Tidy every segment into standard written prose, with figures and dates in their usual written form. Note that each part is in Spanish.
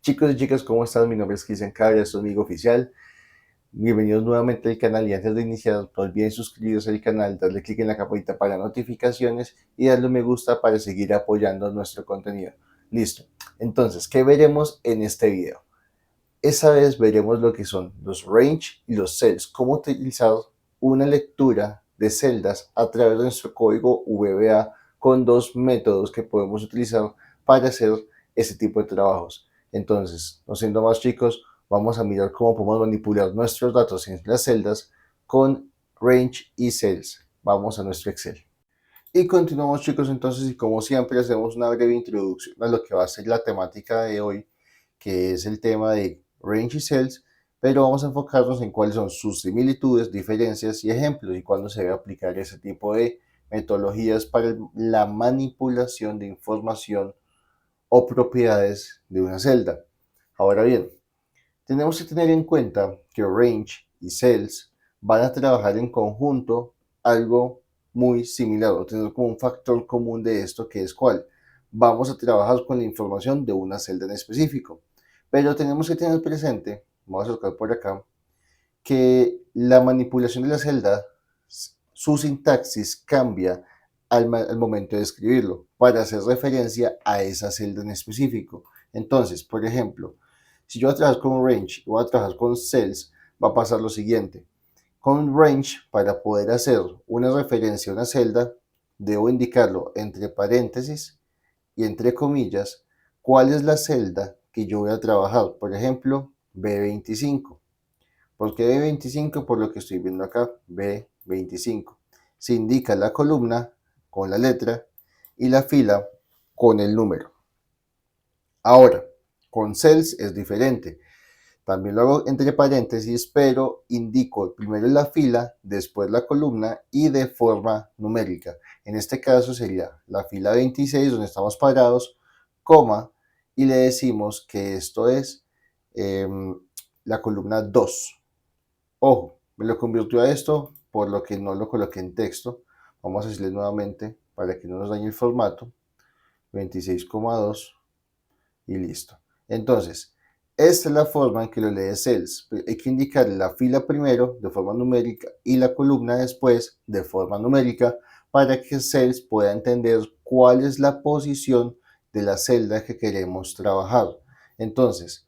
Chicos y chicas, ¿cómo están? Mi nombre es Cristian Cabra, soy amigo oficial. Bienvenidos nuevamente al canal y antes de iniciar, no olviden suscribirse al canal, darle clic en la campanita para notificaciones y darle un me gusta para seguir apoyando nuestro contenido. Listo. Entonces, ¿qué veremos en este video? Esta vez veremos lo que son los range y los cells, cómo utilizar una lectura de celdas a través de nuestro código VBA con dos métodos que podemos utilizar para hacer este tipo de trabajos. Entonces, no siendo más chicos, vamos a mirar cómo podemos manipular nuestros datos en las celdas con range y cells. Vamos a nuestro Excel. Y continuamos chicos entonces y como siempre hacemos una breve introducción a lo que va a ser la temática de hoy, que es el tema de range y cells, pero vamos a enfocarnos en cuáles son sus similitudes, diferencias y ejemplos y cuándo se debe aplicar ese tipo de metodologías para la manipulación de información o propiedades de una celda. Ahora bien, tenemos que tener en cuenta que range y cells van a trabajar en conjunto algo muy similar o tener como un factor común de esto que es cuál. Vamos a trabajar con la información de una celda en específico, pero tenemos que tener presente, vamos a tocar por acá, que la manipulación de la celda, su sintaxis cambia al momento de escribirlo para hacer referencia a esa celda en específico. Entonces, por ejemplo, si yo voy a trabajar con range y voy a trabajar con cells, va a pasar lo siguiente. Con range, para poder hacer una referencia a una celda, debo indicarlo entre paréntesis y entre comillas cuál es la celda que yo voy a trabajar. Por ejemplo, B25. ¿Por qué B25? Por lo que estoy viendo acá, B25. Se indica la columna con la letra y la fila con el número. Ahora, con cells es diferente. También lo hago entre paréntesis, pero indico primero la fila, después la columna y de forma numérica. En este caso sería la fila 26, donde estamos parados, coma, y le decimos que esto es eh, la columna 2. Ojo, me lo convirtió a esto, por lo que no lo coloqué en texto. Vamos a decirle nuevamente para que no nos dañe el formato. 26,2 y listo. Entonces, esta es la forma en que lo lee cells. Hay que indicar la fila primero de forma numérica y la columna después de forma numérica para que cells pueda entender cuál es la posición de la celda que queremos trabajar. Entonces,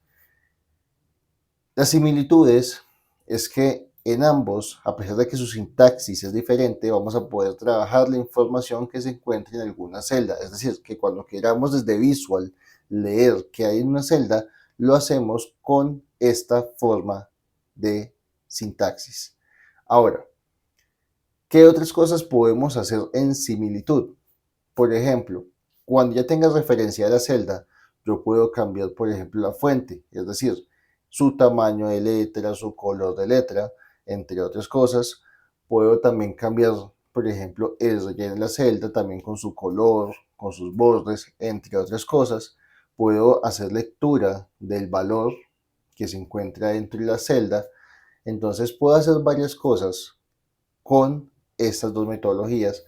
las similitudes es que en ambos, a pesar de que su sintaxis es diferente, vamos a poder trabajar la información que se encuentra en alguna celda. Es decir, que cuando queramos desde Visual leer que hay en una celda, lo hacemos con esta forma de sintaxis. Ahora, ¿qué otras cosas podemos hacer en similitud? Por ejemplo, cuando ya tenga referencia a la celda, yo puedo cambiar, por ejemplo, la fuente, es decir, su tamaño de letra, su color de letra, entre otras cosas. Puedo también cambiar, por ejemplo, el relleno de la celda, también con su color, con sus bordes, entre otras cosas. Puedo hacer lectura del valor que se encuentra dentro de la celda. Entonces puedo hacer varias cosas con estas dos metodologías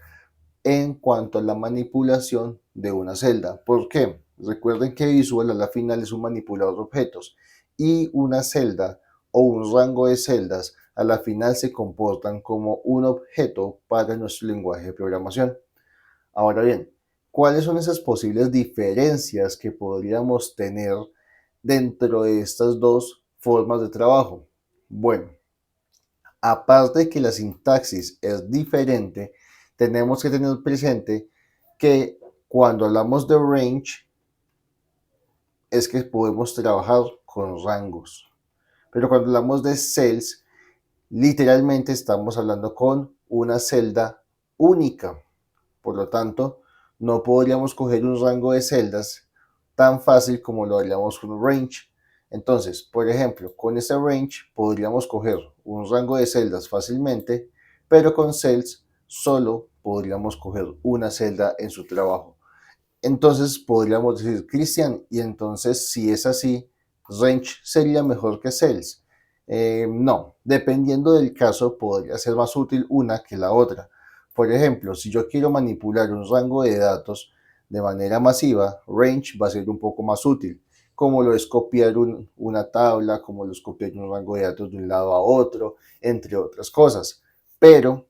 en cuanto a la manipulación de una celda. ¿Por qué? Recuerden que Visual a la final es un manipulador de objetos y una celda o un rango de celdas a la final se comportan como un objeto para nuestro lenguaje de programación. Ahora bien, ¿cuáles son esas posibles diferencias que podríamos tener dentro de estas dos formas de trabajo? Bueno, aparte de que la sintaxis es diferente, tenemos que tener presente que cuando hablamos de range es que podemos trabajar con rangos. Pero cuando hablamos de cells, literalmente estamos hablando con una celda única. Por lo tanto, no podríamos coger un rango de celdas tan fácil como lo haríamos con un range. Entonces, por ejemplo, con este range podríamos coger un rango de celdas fácilmente, pero con cells solo podríamos coger una celda en su trabajo. Entonces podríamos decir, Cristian, y entonces si es así, range sería mejor que cells. No, dependiendo del caso podría ser más útil una que la otra. Por ejemplo, si yo quiero manipular un rango de datos de manera masiva, range va a ser un poco más útil. como lo es copiar una tabla, como lo es copiar un rango de datos de un lado a otro, entre otras cosas. Pero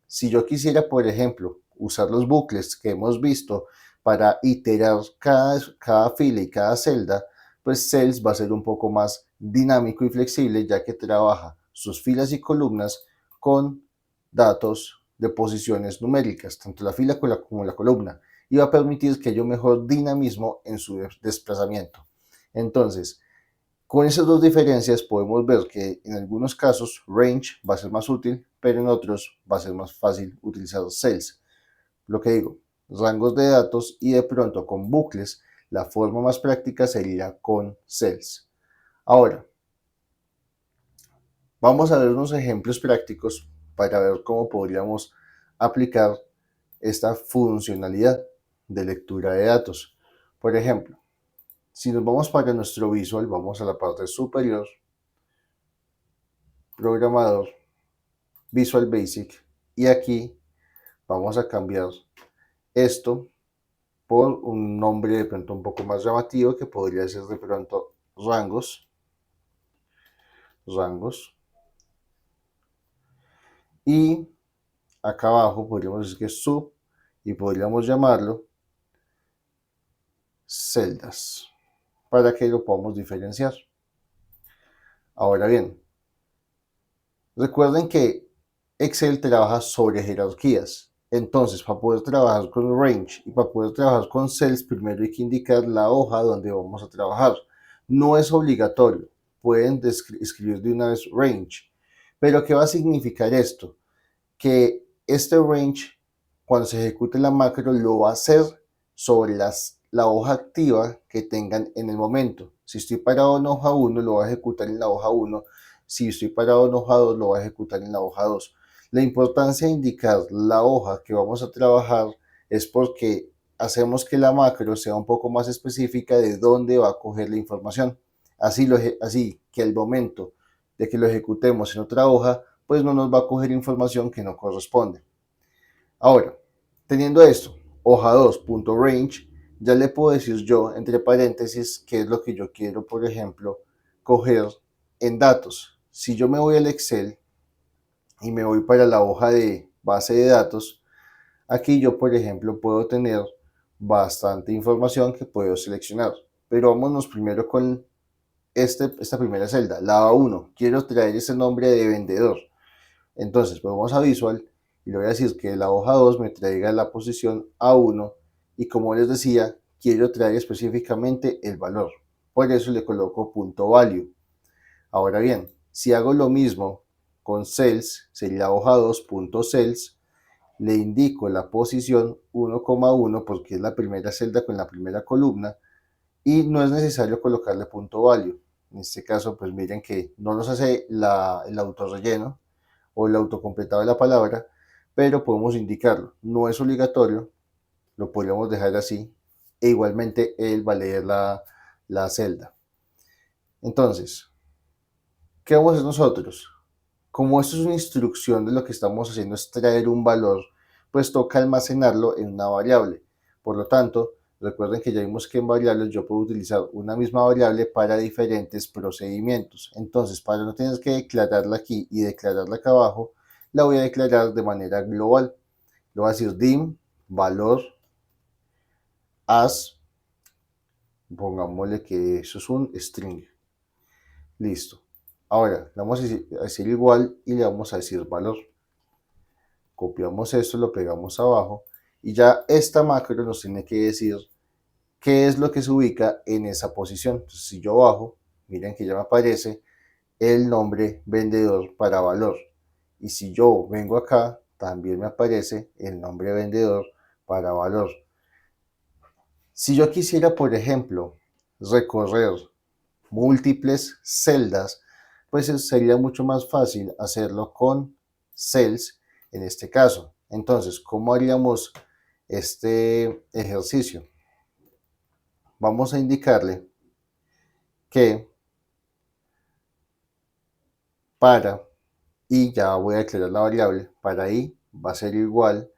si yo quisiera, por ejemplo, usar los bucles que hemos visto para iterar cada fila y cada celda, pues Cells va a ser un poco más dinámico y flexible, ya que trabaja sus filas y columnas con datos de posiciones numéricas, tanto la fila como la columna, y va a permitir que haya un mejor dinamismo en su desplazamiento. Entonces, con esas dos diferencias podemos ver que en algunos casos range va a ser más útil, pero en otros va a ser más fácil utilizar cells. Lo que digo, rangos de datos, y de pronto con bucles la forma más práctica sería con cells. Ahora, vamos a ver unos ejemplos prácticos para ver cómo podríamos aplicar esta funcionalidad de lectura de datos. Por ejemplo, si nos vamos para nuestro visual, vamos a la parte superior, programador, Visual Basic, y aquí vamos a cambiar esto por un nombre de pronto un poco más llamativo, que podría ser de pronto rangos, y acá abajo podríamos decir que es sub, y podríamos llamarlo celdas, para que lo podamos diferenciar. Ahora bien, recuerden que Excel trabaja sobre jerarquías. Entonces, para poder trabajar con range y para poder trabajar con cells, primero hay que indicar la hoja donde vamos a trabajar. No es obligatorio, pueden escribir de una vez range. Pero ¿qué va a significar esto? Que este range, cuando se ejecute la macro, lo va a hacer sobre la hoja activa que tengan en el momento. Si estoy parado en hoja 1, lo va a ejecutar en la hoja 1. Si estoy parado en hoja 2, lo va a ejecutar en la hoja 2. La importancia de indicar la hoja que vamos a trabajar es porque hacemos que la macro sea un poco más específica de dónde va a coger la información. Así que al momento de que lo ejecutemos en otra hoja, pues no nos va a coger información que no corresponde. Ahora, teniendo esto, hoja 2.range, ya le puedo decir yo, entre paréntesis, qué es lo que yo quiero, por ejemplo, coger en datos. Si yo me voy al Excel y me voy para la hoja de base de datos, aquí yo, por ejemplo, puedo tener bastante información que puedo seleccionar. Pero vámonos primero con esta primera celda, la A1. Quiero traer ese nombre de vendedor. Entonces, pues vamos a Visual y le voy a decir que la hoja 2 me traiga la posición A1, y como les decía, quiero traer específicamente el valor. Por eso le coloco .value. Ahora bien, si hago lo mismo con cells, sería hoja 2.cells, le indico la posición 1,1 porque es la primera celda con la primera columna, y no es necesario colocarle .value. En este caso, pues miren que no nos hace el autorrelleno o el autocompletado de la palabra, pero podemos indicarlo. No es obligatorio, lo podríamos dejar así, e igualmente él va a leer la celda. Entonces, ¿qué vamos a hacer nosotros? Como esto es una instrucción, de lo que estamos haciendo es traer un valor, pues toca almacenarlo en una variable. Por lo tanto, recuerden que ya vimos que en variables yo puedo utilizar una misma variable para diferentes procedimientos. Entonces, para no tener que declararla aquí y declararla acá abajo, la voy a declarar de manera global. Le voy a decir dim valor as, pongámosle que eso es un string. Listo. Ahora, le vamos a decir igual y le vamos a decir valor. Copiamos esto, lo pegamos abajo, y ya esta macro nos tiene que decir qué es lo que se ubica en esa posición. Entonces, si yo bajo, miren que ya me aparece el nombre vendedor para valor. Y si yo vengo acá, también me aparece el nombre vendedor para valor. Si yo quisiera, por ejemplo, recorrer múltiples celdas, pues sería mucho más fácil hacerlo con cells en este caso. Entonces, ¿cómo haríamos este ejercicio? Vamos a indicarle que para, y ya voy a declarar la variable, para i va a ser igual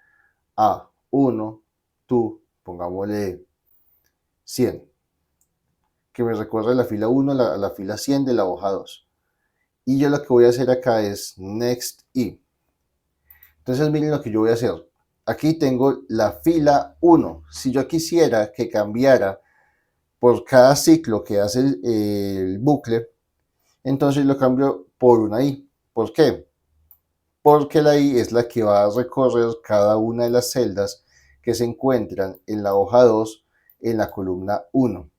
a 1, tú, pongámosle 100. que me recorra de la fila 1 a la fila 100 de la hoja 2. Y yo lo que voy a hacer acá es Next Y. Entonces miren lo que yo voy a hacer. Aquí tengo la fila 1. Si yo quisiera que cambiara por cada ciclo que hace el bucle, entonces lo cambio por una I. ¿Por qué? Porque la I es la que va a recorrer cada una de las celdas que se encuentran en la hoja 2 en la columna 1.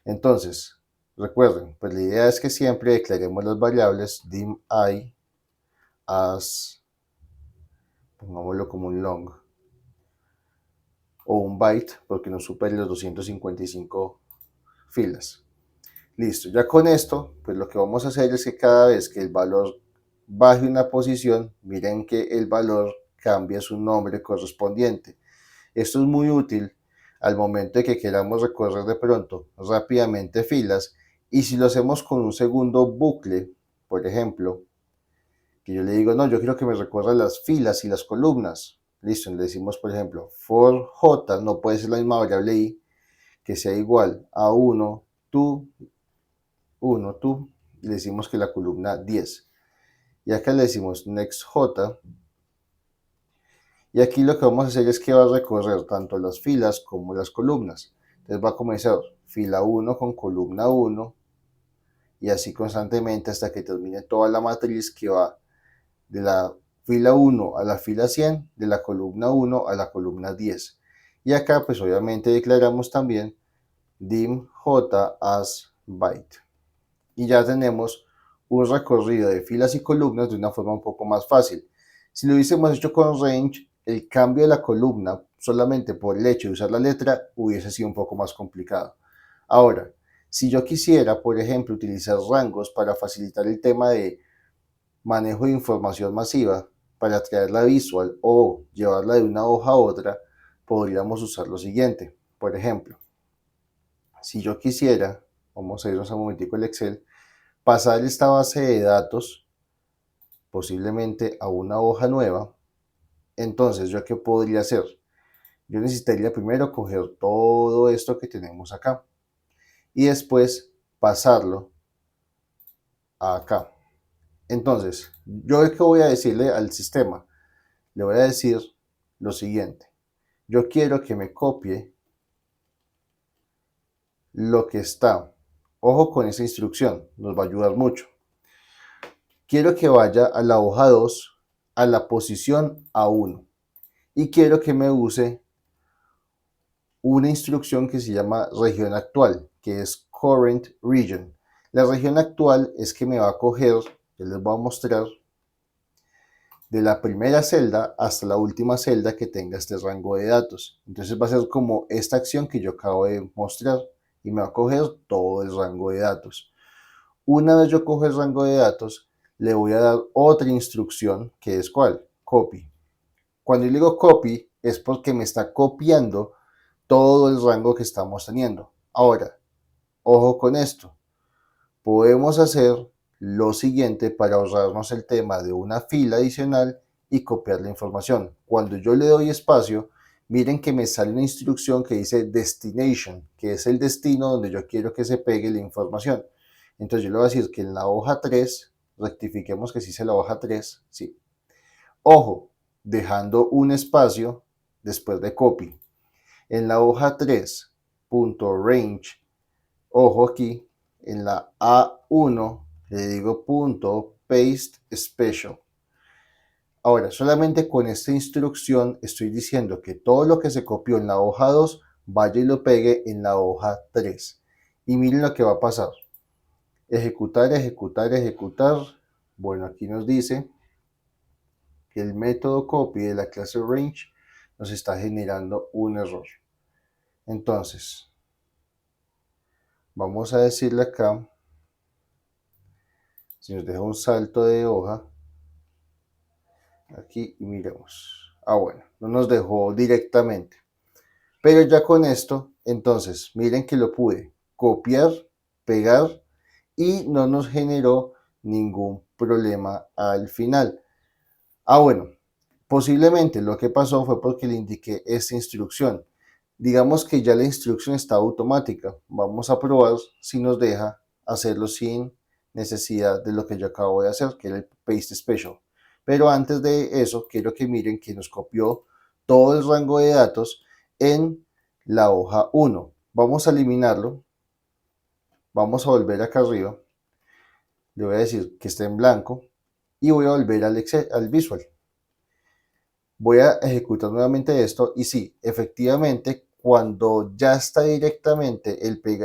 Entonces, recuerden, pues la idea es que siempre declaremos las variables dim I as, pongámoslo como un long, o un byte, porque no supere los 255 filas. Listo, ya con esto, pues lo que vamos a hacer es que cada vez que el valor baje una posición, miren que el valor cambia su nombre correspondiente. Esto es muy útil al momento de que queramos recorrer de pronto rápidamente filas, y si lo hacemos con un segundo bucle, por ejemplo, que yo le digo, no, yo quiero que me recorra las filas y las columnas. Listo, le decimos, por ejemplo, for j, no puede ser la misma variable i, que sea igual a 1, tú, y le decimos que la columna 10. Y acá le decimos next j, y aquí lo que vamos a hacer es que va a recorrer tanto las filas como las columnas. Entonces va a comenzar fila 1 con columna 1, y así constantemente hasta que termine toda la matriz que va de la fila 1 a la fila 100, de la columna 1 a la columna 10. Y acá pues obviamente declaramos también dim j as byte. Y ya tenemos un recorrido de filas y columnas de una forma un poco más fácil. Si lo hubiésemos hecho con range, el cambio de la columna solamente por el hecho de usar la letra hubiese sido un poco más complicado. Ahora, si yo quisiera, por ejemplo, utilizar rangos para facilitar el tema de manejo de información masiva, para traerla visual o llevarla de una hoja a otra, podríamos usar lo siguiente. Por ejemplo, si yo quisiera, vamos a irnos un momentico al Excel, pasar esta base de datos posiblemente a una hoja nueva, entonces yo qué podría hacer. Yo necesitaría primero coger todo esto que tenemos acá y después pasarlo a acá. Entonces, yo qué voy a decirle al sistema, le voy a decir lo siguiente. Yo quiero que me copie lo que está. Ojo con esa instrucción, nos va a ayudar mucho. Quiero que vaya a la hoja 2, a la posición A1. Y quiero que me use una instrucción que se llama región actual, que es current region. La región actual es que me va a coger, yo les voy a mostrar, de la primera celda hasta la última celda que tenga este rango de datos. Entonces va a ser como esta acción que yo acabo de mostrar y me va a coger todo el rango de datos. Una vez yo cojo el rango de datos, le voy a dar otra instrucción que es ¿cuál? Copy. Cuando yo le digo copy es porque me está copiando todo el rango que estamos teniendo. Ahora, ojo con esto. Podemos hacer lo siguiente para ahorrarnos el tema de una fila adicional y copiar la información. Cuando yo le doy espacio, miren que me sale una instrucción que dice destination, que es el destino donde yo quiero que se pegue la información. Entonces yo le voy a decir que en la hoja 3, rectifiquemos que sí es la hoja 3, sí. Ojo, dejando un espacio después de copy. En la hoja 3.range, ojo aquí, en la A1 le digo punto paste special. Ahora, solamente con esta instrucción estoy diciendo que todo lo que se copió en la hoja 2 vaya y lo pegue en la hoja 3. Y miren lo que va a pasar. Ejecutar, ejecutar, ejecutar. Bueno, aquí nos dice que el método copy de la clase range nos está generando un error. Entonces, vamos a decirle acá, si nos deja un salto de hoja, aquí y miremos. Bueno, no nos dejó directamente. Pero ya con esto, entonces, miren que lo pude copiar, pegar y no nos generó ningún problema al final. Bueno, posiblemente lo que pasó fue porque le indiqué esta instrucción. Digamos que ya la instrucción está automática. Vamos a probar si nos deja hacerlo sin necesidad de lo que yo acabo de hacer, que era el Paste Special. Pero antes de eso, quiero que miren que nos copió todo el rango de datos en la hoja 1. Vamos a eliminarlo. Vamos a volver acá arriba. Le voy a decir que esté en blanco y voy a volver al Excel, al Visual. Voy a ejecutar nuevamente esto y sí, efectivamente, cuando ya está directamente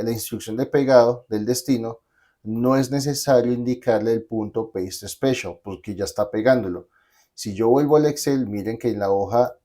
la instrucción de pegado del destino, no es necesario indicarle el punto Paste Special porque ya está pegándolo. Si yo vuelvo al Excel, miren que en la hoja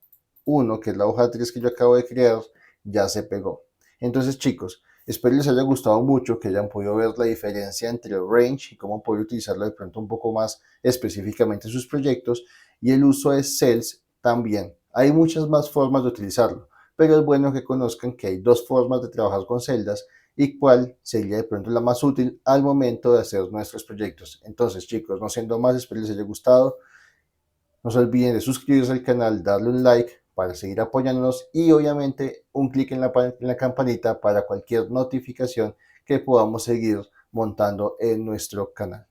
1, que es la hoja 3 que yo acabo de crear, ya se pegó. Entonces, chicos, espero les haya gustado mucho, que hayan podido ver la diferencia entre el range y cómo poder utilizarlo de pronto un poco más específicamente en sus proyectos, y el uso de cells también. Hay muchas más formas de utilizarlo, pero es bueno que conozcan que hay dos formas de trabajar con celdas y cuál sería de pronto la más útil al momento de hacer nuestros proyectos. Entonces, chicos, no siendo más, espero les haya gustado. No se olviden de suscribirse al canal, darle un like para seguir apoyándonos y obviamente un clic en la campanita para cualquier notificación que podamos seguir montando en nuestro canal.